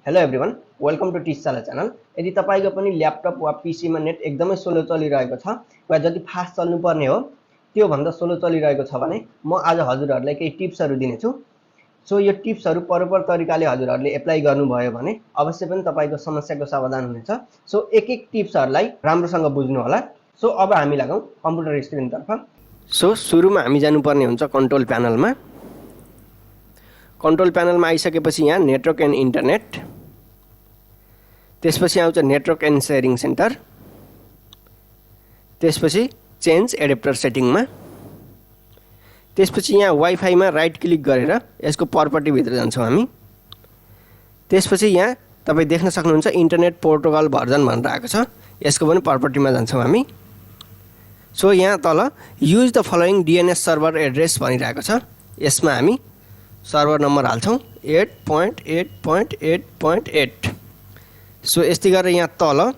Hello everyone, welcome to टिचसाला channel. यदि तपाईको पनि ल्यापटप वा पीसीमा नेट एकदमै स्लो चलिरहेको छ वा जति फास्ट चल्नुपर्ने हो त्यो भन्दा स्लो चलिरहेको छ भने म आज हजुरहरूलाई केही टिप्सहरू दिनेछु। सो यो टिप्सहरू बरोबर तरिकाले हजुरहरूले एप्लाई गर्नुभयो भने अवश्य पनि तपाईको समस्याको समाधान हुनेछ। सो एक एक टिप्सहरूलाई राम्रोसँग बुझ्नु होला। सो अब हामी लागौं कम्प्युटर स्क्रिनतर्फ। सो सुरुमा हामी जानुपर्ने हुन्छ कन्ट्रोल प्यानलमा। कन्ट्रोल प्यानलमा आइसकेपछि यहाँ नेटवर्क एन्ड इन्टरनेट, त्यसपछि आउँछ नेटवर्क एन्ड शेयरिङ सेन्टर, त्यसपछि चेन्ज एडाप्टर सेटिङमा, त्यसपछि यहाँ वाइफाईमा राइट क्लिक गरेर यसको प्रपर्टी भित्र जान्छौँ हामी। त्यसपछि यहाँ तपाई देख्न सक्नुहुन्छ इन्टरनेट प्रोटोकल भर्जन भनेर आएको छ, यसको पनि प्रपर्टीमा जान्छौँ हामी। सो यहाँ तल use the following DNS server address भनिरहेको छ, यसमा हामी सर्भर नम्बर हाल्छौँ 8.8.8.8। सो यस्तै गरेर यहाँ तल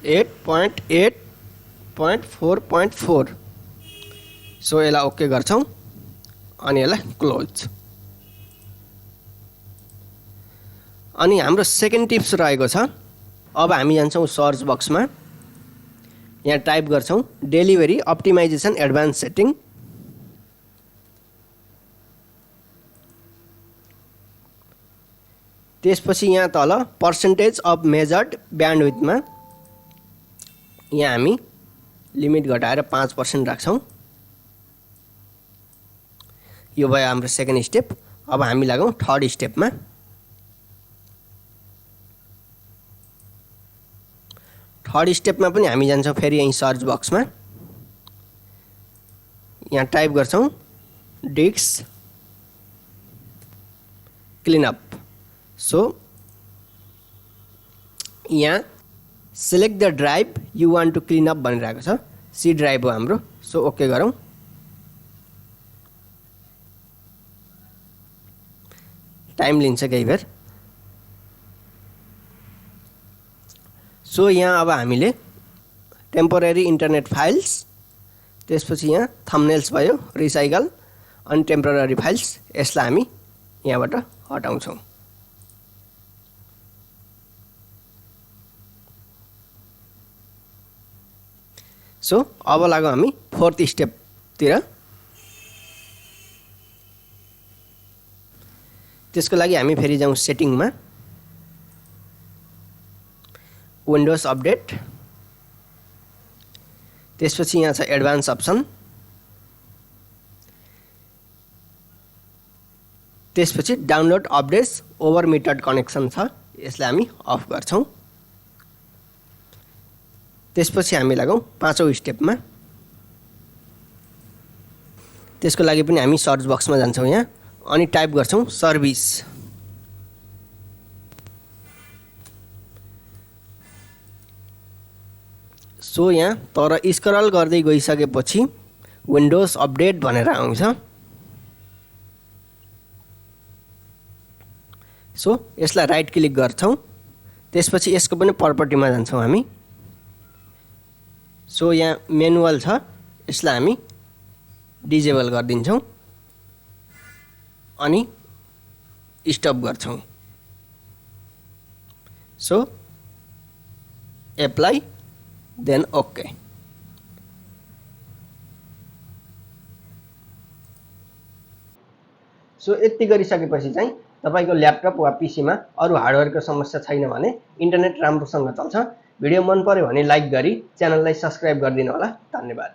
8.8.4.4। सो यसलाई ओके गर्छौँ अनि यसलाई क्लोज। अनि हाम्रो सेकेन्ड टिप्स रहेको छ। अब हामी जान्छौँ सर्च बक्समा, यहाँ टाइप गर्छौँ डेलिभरी अप्टिमाइजेसन एडभान्स सेटिङ। त्यसपछि यहाँ तल पर्सेन्टेज अफ मेजर्ड ब्यान्डविड्थमा यहाँ हामी लिमिट घटाएर 5% राख्छौँ। यो भयो हाम्रो सेकेन्ड स्टेप। अब हामी लागौँ थर्ड स्टेपमा। थर्ड स्टेपमा पनि हामी जान्छौँ फेरि यही सर्च बक्समा, यहाँ टाइप गर्छौँ डिस्क क्लिनअप। सो यहाँ select the drive you want to clean up भनिरहेको छ, सी ड्राइभ हो हाम्रो। सो ओके गरौँ। टाइम लिन्छ केही बेर। सो यहाँ अब हामीले टेम्पोरेरी इन्टरनेट फाइल्स, त्यसपछि यहाँ थम्बनेल्स भयो रिसाइकल अनि टेम्पोरेरी फाइल्स, यसलाई हामी यहाँबाट हटाउँछौँ। सो अब लागौँ हामी फोर्थ स्टेपतिर। त्यसको लागि हामी फेरि जाउँ सेटिङमा, विन्डोज अपडेट, त्यसपछि यहाँ छ एडभान्स अप्सन, त्यसपछि download updates over mitred connection छ, यसलाई हामी अफ गर्छौँ। त्यसपछि हामी लागौँ पाँचौं स्टेपमा। त्यसको लागि पनि हामी सर्च बक्समा जान्छौँ यहाँ अनि टाइप गर्छौँ सर्भिस। सो यहाँ तर स्क्रल गर्दै गइसकेपछि विन्डोज अपडेट भनेर आउँछ। सो यसलाई राइट क्लिक गर्छौँ, त्यसपछि यसको पनि प्रपर्टीमा जान्छौँ हामी। सो यहाँ म्यानुअल छ, यसलाई हामी डिजेबल गरिदिन्छौँ अनि स्टप गर्छौँ। So apply then okay. So यति गरिसकेपछि चाहिँ तपाईको ल्यापटप वा पीसीमा अरु हार्डवेयरको समस्या छैन भने इन्टरनेट राम्रोसँग चल्छ। भिडियो मन पर्यो भने लाइक गरी च्यानललाई सब्स्क्राइब गरिदिनु होला। धन्यवाद।